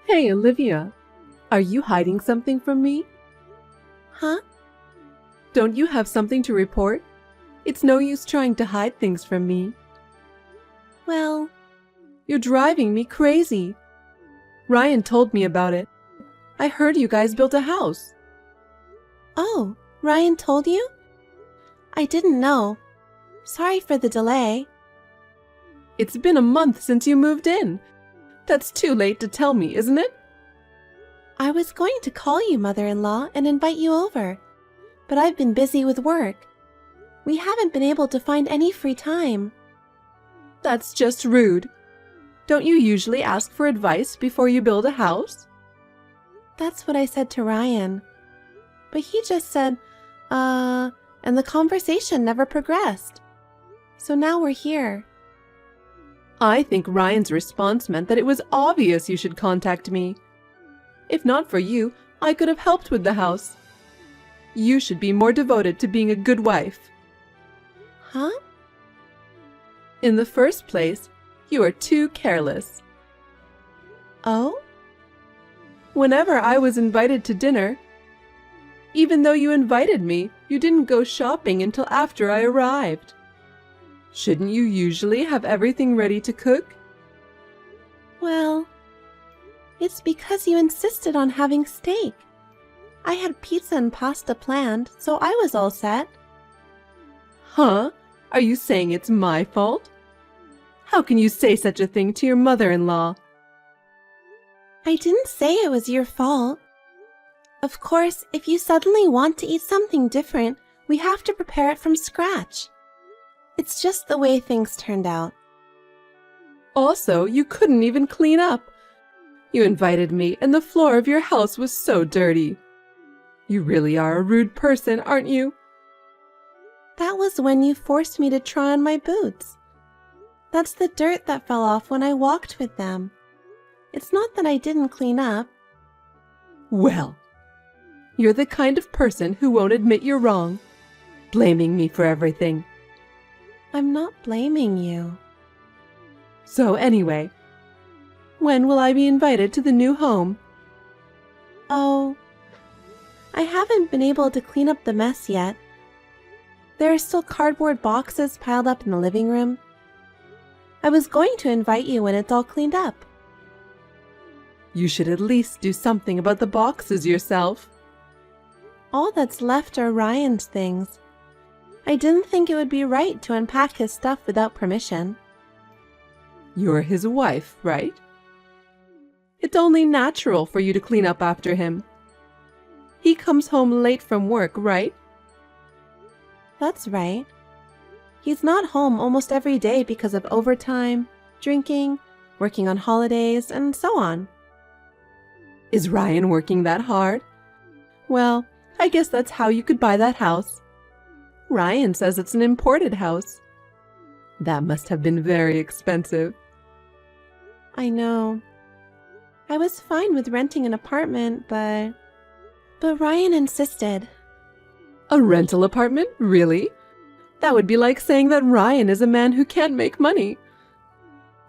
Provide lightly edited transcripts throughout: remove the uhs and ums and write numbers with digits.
Hey, Olivia, are you hiding something from me? Huh? Don't you have something to report? It's no use trying to hide things from me. Well, You're driving me crazy. Ryan told me about it. I heard you guys built a house. oh, Ryan told you? I didn't know. Sorry for the delay. It's been a month since you moved in. That's too late to tell me, isn't it? I was going to call you, mother-in-law, and invite you over, but I've been busy with work. We haven't been able to find any free time. That's just rude. Don't you usually ask for advice before you build a house? That's what I said to Ryan. But he just said, and the conversation never progressed. So now we're here. I think Ryan's response meant that it was obvious you should contact me. If not for you, I could have helped with the house. You should be more devoted to being a good wife. Huh? In the first place, you are too careless. Oh? Whenever I was invited to dinner, even though you invited me, you didn't go shopping until after I arrived. Shouldn't you usually have everything ready to cook? Well, it's because you insisted on having steak. I had pizza and pasta planned, so I was all set. Huh? Are you saying it's my fault? How can you say such a thing to your mother-in-law? I didn't say it was your fault. Of course, if you suddenly want to eat something different, we have to prepare it from scratch. It's just the way things turned out. Also, you couldn't even clean up. You invited me, and the floor of your house was so dirty. You really are a rude person, aren't you? That was when you forced me to try on my boots. That's the dirt that fell off when I walked with them. It's not that I didn't clean up. Well, you're the kind of person who won't admit you're wrong, blaming me for everything. I'm not blaming you. So anyway, when will I be invited to the new home? Oh, I haven't been able to clean up the mess yet. There are still cardboard boxes piled up in the living room. I was going to invite you when it's all cleaned up. You should at least do something about the boxes yourself. All that's left are Ryan's things. I didn't think it would be right to unpack his stuff without permission. You're his wife, right? It's only natural for you to clean up after him. He comes home late from work, right? That's right. He's not home almost every day because of overtime, drinking, working on holidays, and so on. Is Ryan working that hard? Well, I guess that's how you could buy that house. Ryan says it's an imported house. That must have been very expensive. I know. I was fine with renting an apartment, but Ryan insisted. A rental apartment? Really? That would be like saying that Ryan is a man who can't make money.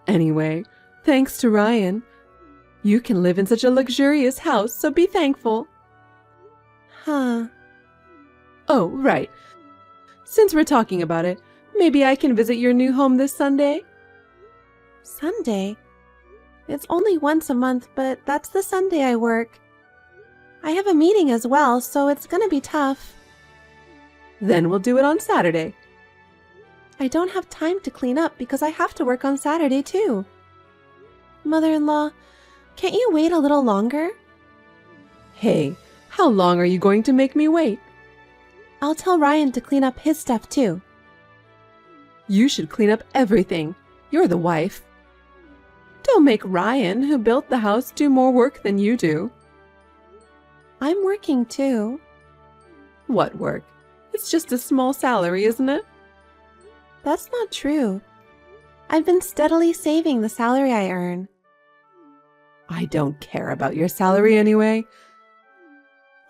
Anyway, thanks to Ryan, you can live in such a luxurious house, so be thankful. Huh. Oh, right. Since we're talking about it, maybe I can visit your new home this Sunday? Sunday? It's only once a month, but that's the Sunday I work. I have a meeting as well, so it's gonna be tough. Then we'll do it on Saturday. I don't have time to clean up because I have to work on Saturday too. Mother-in-law, can't you wait a little longer? Hey, how long are you going to make me wait? I'll tell Ryan to clean up his stuff too. You should clean up everything. You're the wife. Don't make Ryan, who built the house, do more work than you do. I'm working too. What work? It's just a small salary, isn't it? That's not true. I've been steadily saving the salary I earn. I don't care about your salary anyway.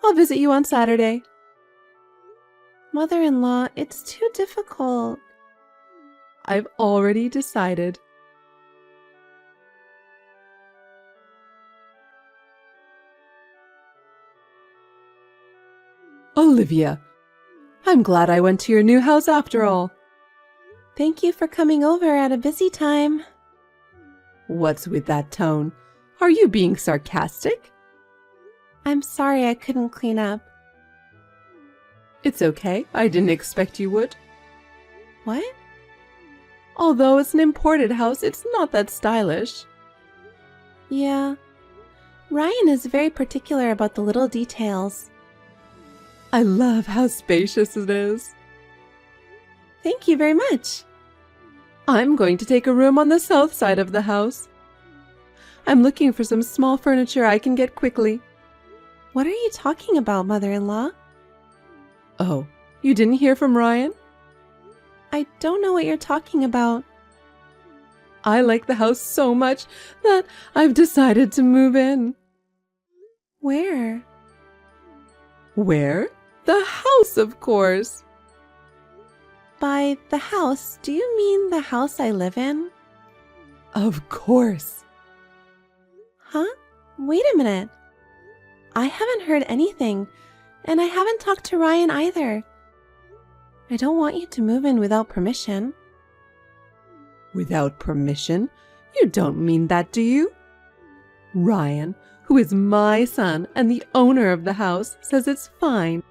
I'll visit you on Saturday. Mother-in-law, it's too difficult. I've already decided. Olivia, I'm glad I went to your new house after all. Thank you for coming over at a busy time. What's with that tone? Are you being sarcastic? I'm sorry I couldn't clean up. It's okay. I didn't expect you would. What? Although it's an imported house, it's not that stylish. Yeah. Ryan is very particular about the little details. I love how spacious it is. Thank you very much. I'm going to take a room on the south side of the house. I'm looking for some small furniture I can get quickly. What are you talking about, mother-in-law? Oh, you didn't hear from Ryan? I don't know what you're talking about. I like the house so much that I've decided to move in. Where? Where? The house, of course. By the house, do you mean the house I live in? Of course. Huh? Wait a minute. I haven't heard anything, and I haven't talked to Ryan either. I don't want you to move in without permission. Without permission? You don't mean that, do you? Ryan, who is my son and the owner of the house, says it's fine.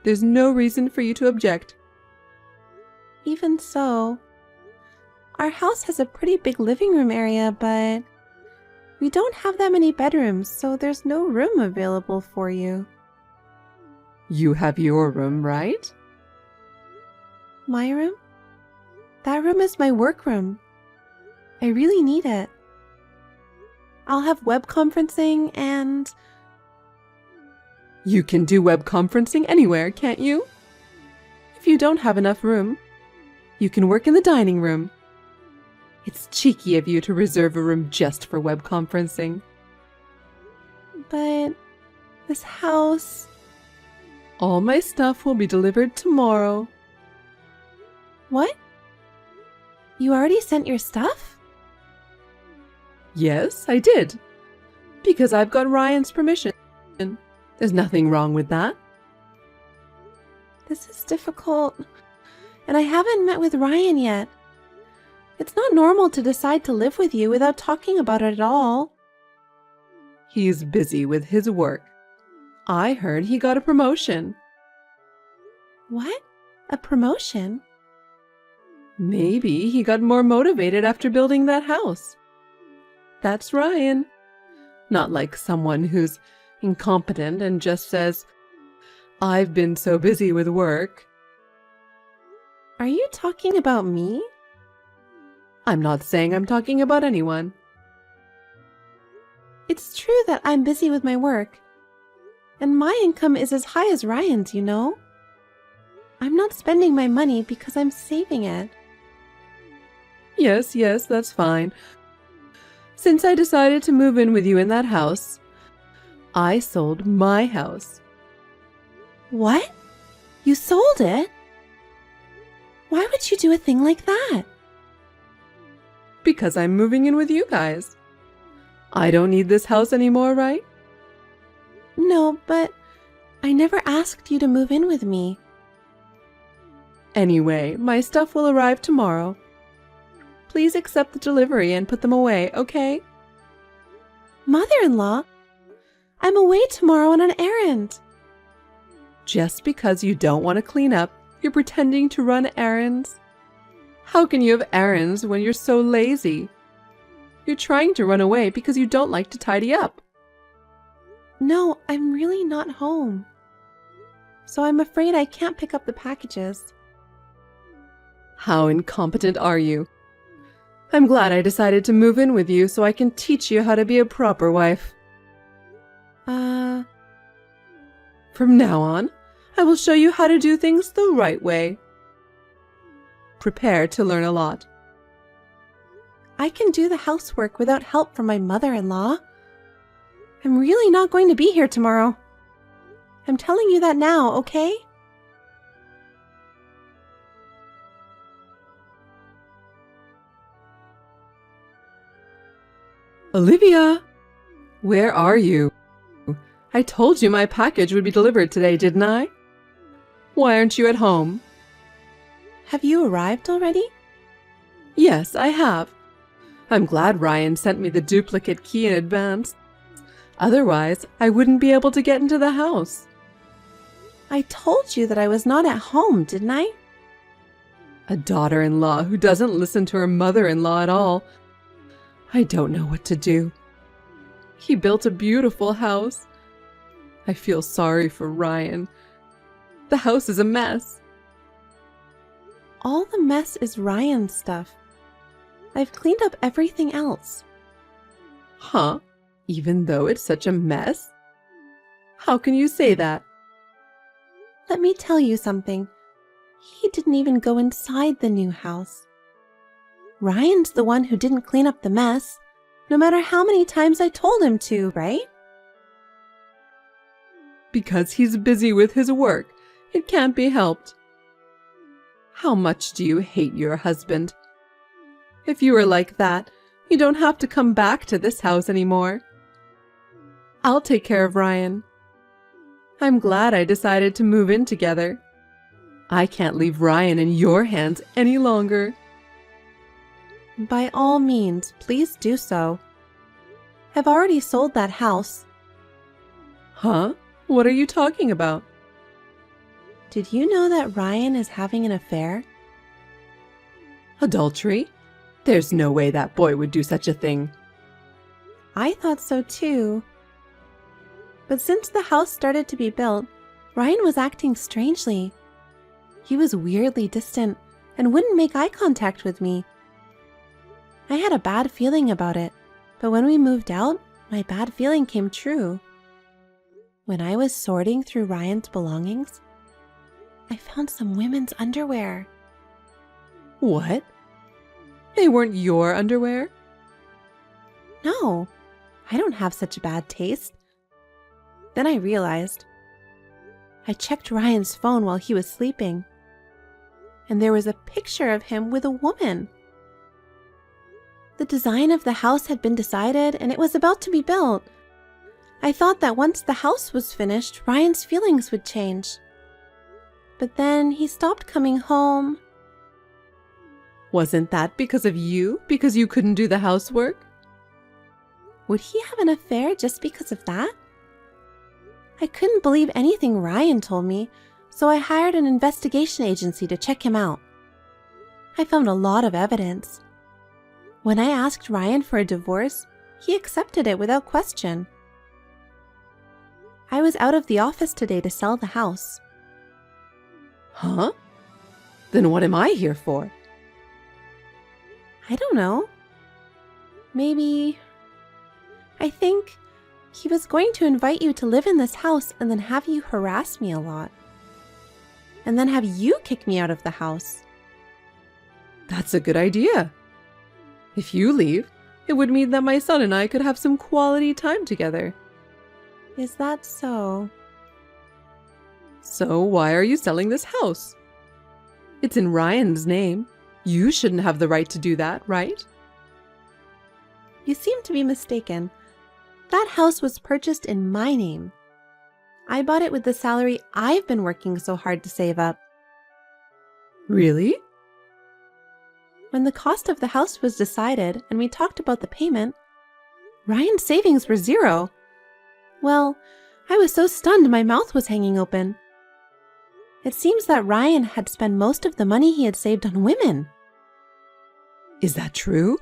There's no reason for you to object. Even so, our house has a pretty big living room area, but we don't have that many bedrooms, so there's no room available for you. You have your room, right? My room? That room is my workroom. I really need it. I'll have web conferencing and... You can do web conferencing anywhere, can't you? If you don't have enough room, you can work in the dining room. It's cheeky of you to reserve a room just for web conferencing. But this house... All my stuff will be delivered tomorrow. What? You already sent your stuff? Yes, I did. Because I've got Ryan's permission. There's nothing wrong with that. This is difficult, and I haven't met with Ryan yet. It's not normal to decide to live with you without talking about it at all. He's busy with his work. I heard he got a promotion. What? A promotion? Maybe he got more motivated after building that house. That's Ryan. Not like someone who's incompetent and just says, "I've been so busy with work." Are you talking about me? I'm not saying I'm talking about anyone. It's true that I'm busy with my work, and my income is as high as Ryan's, you know? I'm not spending my money because I'm saving it. Yes, that's fine. Since I decided to move in with you in that house, I sold my house. What? You sold it? Why would you do a thing like that? Because I'm moving in with you guys. I don't need this house anymore, right? No, but I never asked you to move in with me. Anyway, my stuff will arrive tomorrow. Please accept the delivery and put them away, okay? Mother-in-law, I'm away tomorrow on an errand. Just because you don't want to clean up, you're pretending to run errands? How can you have errands when you're so lazy? You're trying to run away because you don't like to tidy up. No, I'm really not home. So I'm afraid I can't pick up the packages. How incompetent are you? I'm glad I decided to move in with you so I can teach you how to be a proper wife. From now on, I will show you how to do things the right way. Prepare to learn a lot. I can do the housework without help from my mother-in-law. I'm really not going to be here tomorrow. I'm telling you that now, okay? Olivia, where are you? I told you my package would be delivered today, didn't I? Why aren't you at home? Have you arrived already? Yes, I have. I'm glad Ryan sent me the duplicate key in advance. Otherwise, I wouldn't be able to get into the house. I told you that I was not at home, didn't I? A daughter-in-law who doesn't listen to her mother-in-law at all. I don't know what to do. He built a beautiful house. I feel sorry for Ryan. The house is a mess. All the mess is Ryan's stuff. I've cleaned up everything else. Huh? Even though it's such a mess? How can you say that? Let me tell you something. He didn't even go inside the new house. Ryan's the one who didn't clean up the mess, no matter how many times I told him to, right? Because he's busy with his work. It can't be helped. How much do you hate your husband? If you were like that, you don't have to come back to this house anymore. I'll take care of Ryan. I'm glad I decided to move in together. I can't leave Ryan in your hands any longer. By all means, please do so. I've already sold that house. Huh? What are you talking about? Did you know that Ryan is having an affair? Adultery? There's no way that boy would do such a thing. I thought so too. But since the house started to be built, Ryan was acting strangely. He was weirdly distant and wouldn't make eye contact with me. I had a bad feeling about it, but when we moved out, my bad feeling came true. When I was sorting through Ryan's belongings, I found some women's underwear. What? They weren't your underwear? No, I don't have such bad taste. Then I realized. I checked Ryan's phone while he was sleeping, and there was a picture of him with a woman. The design of the house had been decided and it was about to be built. I thought that once the house was finished, Ryan's feelings would change. But then he stopped coming home. Wasn't that because of you? Because you couldn't do the housework? Would he have an affair just because of that? I couldn't believe anything Ryan told me, so I hired an investigation agency to check him out. I found a lot of evidence. When I asked Ryan for a divorce, he accepted it without question. I was out of the office today to sell the house. Huh? Then what am I here for? I don't know. Maybe... I think he was going to invite you to live in this house and then have you harass me a lot. And then have you kick me out of the house. That's a good idea. If you leave, it would mean that my son and I could have some quality time together. Is that so? So why are you selling this house? It's in Ryan's name. You shouldn't have the right to do that, right? You seem to be mistaken. That house was purchased in my name. I bought it with the salary I've been working so hard to save up. Really? When the cost of the house was decided and we talked about the payment, Ryan's savings were zero. Well, I was so stunned my mouth was hanging open. It seems that Ryan had spent most of the money he had saved on women. Is that true?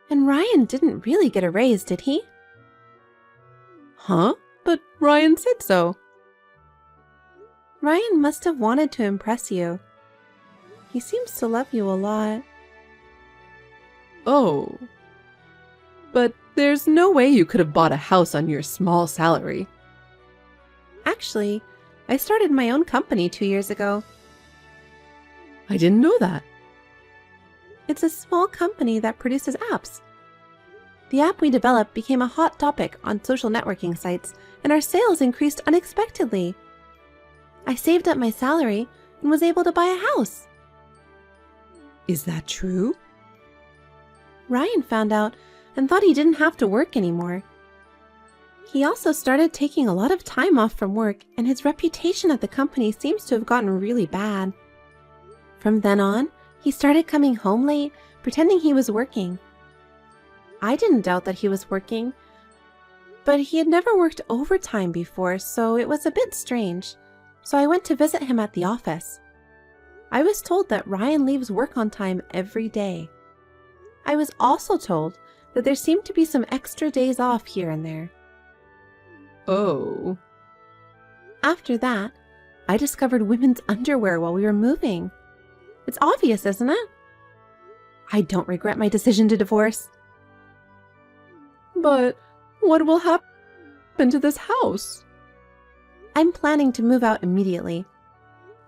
And Ryan didn't really get a raise, did he? Huh? But Ryan said so. Ryan must have wanted to impress you. He seems to love you a lot. Oh. But there's no way you could have bought a house on your small salary. Actually, I started my own company 2 years ago. I didn't know that. It's a small company that produces apps. The app we developed became a hot topic on social networking sites, and our sales increased unexpectedly. I saved up my salary and was able to buy a house. Is that true? Ryan found out and thought he didn't have to work anymore. He also started taking a lot of time off from work, and his reputation at the company seems to have gotten really bad. From then on, he started coming home late, pretending he was working. I didn't doubt that he was working, but he had never worked overtime before, so it was a bit strange. So I went to visit him at the office. I was told that Ryan leaves work on time every day. I was also told that there seemed to be some extra days off here and there. Oh. After that, I discovered women's underwear while we were moving. It's obvious, isn't it? I don't regret my decision to divorce. But what will happen to this house? I'm planning to move out immediately.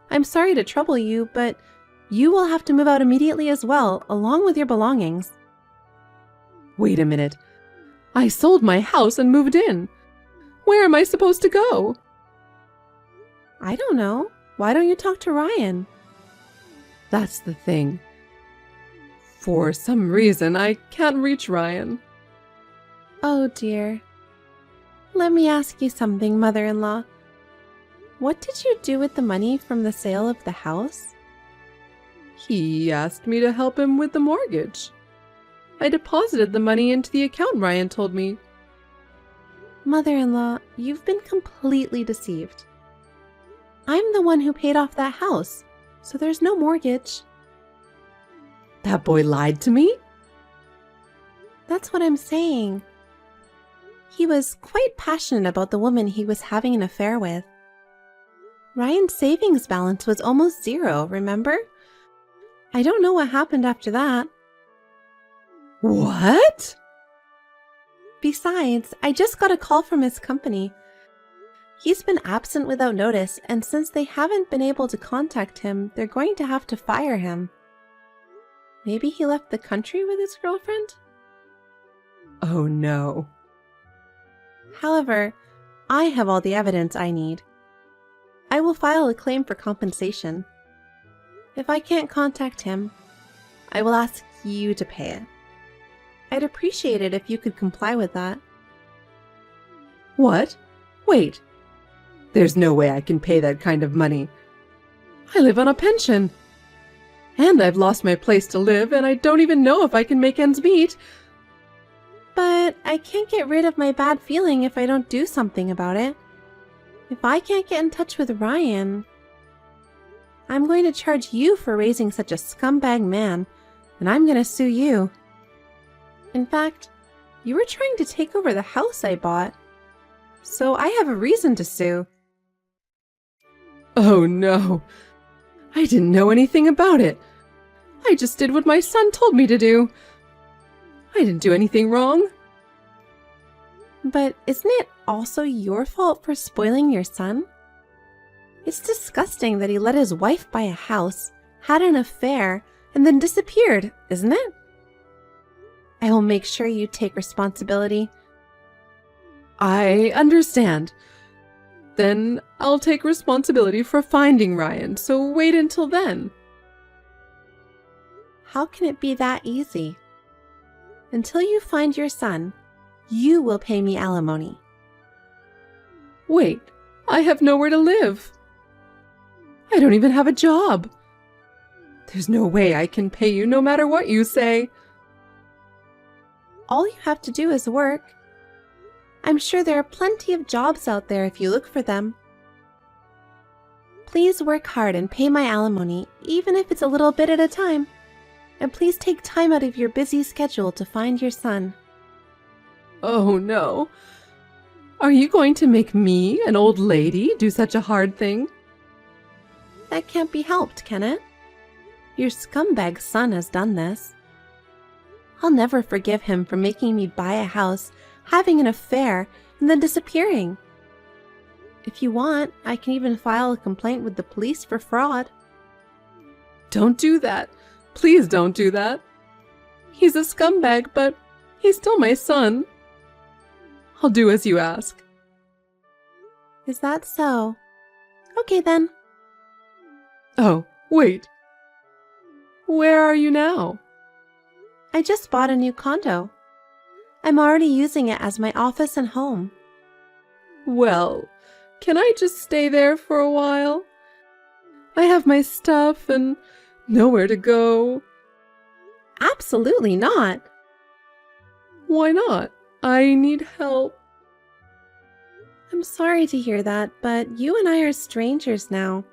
I'm sorry to trouble you, but you will have to move out immediately as well, along with your belongings. Wait a minute. I sold my house and moved in. Where am I supposed to go? I don't know. Why don't you talk to Ryan? That's the thing. For some reason, I can't reach Ryan. Oh dear. Let me ask you something, mother-in-law. What did you do with the money from the sale of the house? He asked me to help him with the mortgage. I deposited the money into the account Ryan told me. Mother-in-law, you've been completely deceived. I'm the one who paid off that house, so there's no mortgage. That boy lied to me? That's what I'm saying. He was quite passionate about the woman he was having an affair with. Ryan's savings balance was almost zero, remember? I don't know what happened after that. What? Besides, I just got a call from his company. He's been absent without notice, and since they haven't been able to contact him, they're going to have to fire him. Maybe he left the country with his girlfriend? Oh no. However, I have all the evidence I need. I will file a claim for compensation. If I can't contact him, I will ask you to pay it. I'd appreciate it if you could comply with that. What? Wait. There's no way I can pay that kind of money. I live on a pension. And I've lost my place to live, and I don't even know if I can make ends meet. But I can't get rid of my bad feeling if I don't do something about it. If I can't get in touch with Ryan, I'm going to charge you for raising such a scumbag man, and I'm going to sue you. In fact, you were trying to take over the house I bought, so I have a reason to sue. Oh no. I didn't know anything about it. I just did what my son told me to do. I didn't do anything wrong. But isn't it also your fault for spoiling your son? It's disgusting that he let his wife buy a house, had an affair, and then disappeared, isn't it? I will make sure you take responsibility. I understand. Then I'll take responsibility for finding Ryan, so wait until then. How can it be that easy? Until you find your son, you will pay me alimony. Wait, I have nowhere to live. I don't even have a job. There's no way I can pay you no matter what you say. All you have to do is work. I'm sure there are plenty of jobs out there if you look for them. Please work hard and pay my alimony, even if it's a little bit at a time. And please take time out of your busy schedule to find your son. Oh no. Are you going to make me, an old lady, do such a hard thing? That can't be helped, can it? Your scumbag son has done this. I'll never forgive him for making me buy a house, having an affair, and then disappearing. If you want, I can even file a complaint with the police for fraud. Don't do that. Please don't do that. He's a scumbag, but he's still my son. I'll do as you ask. Is that so? Okay then. Oh, wait. Where are you now? I just bought a new condo. I'm already using it as my office and home. Well, can I just stay there for a while? I have my stuff and nowhere to go. Absolutely not. Why not? I need help. I'm sorry to hear that, but you and I are strangers now.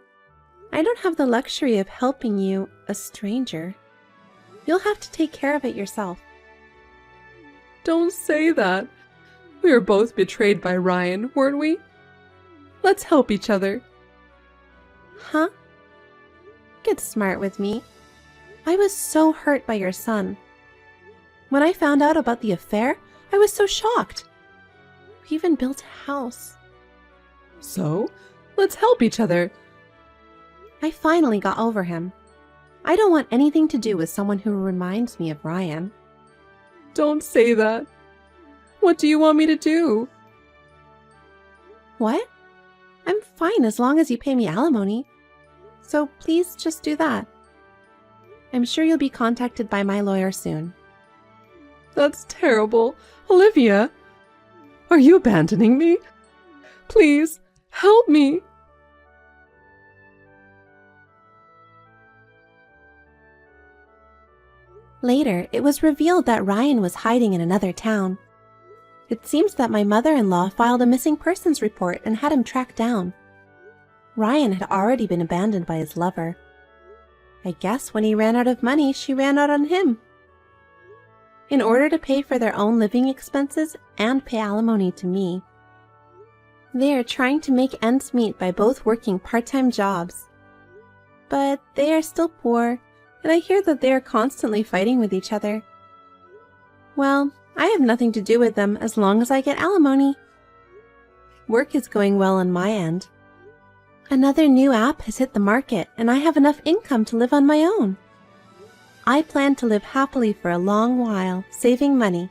I don't have the luxury of helping you, a stranger. You'll have to take care of it yourself. Don't say that. We were both betrayed by Ryan, weren't we? Let's help each other. Huh? Get smart with me. I was so hurt by your son. When I found out about the affair, I was so shocked. We even built a house. So, let's help each other. I finally got over him. I don't want anything to do with someone who reminds me of Ryan. Don't say that. What do you want me to do? What? I'm fine as long as you pay me alimony. So please just do that. I'm sure you'll be contacted by my lawyer soon. That's terrible. Olivia, are you abandoning me? Please, help me. Later, it was revealed that Ryan was hiding in another town. It seems that my mother-in-law filed a missing persons report and had him tracked down. Ryan had already been abandoned by his lover. I guess when he ran out of money, she ran out on him. In order to pay for their own living expenses and pay alimony to me. They are trying to make ends meet by both working part-time jobs. But they are still poor, and I hear that they are constantly fighting with each other. Well, I have nothing to do with them as long as I get alimony. Work is going well on my end. Another new app has hit the market, and I have enough income to live on my own. I plan to live happily for a long while, saving money,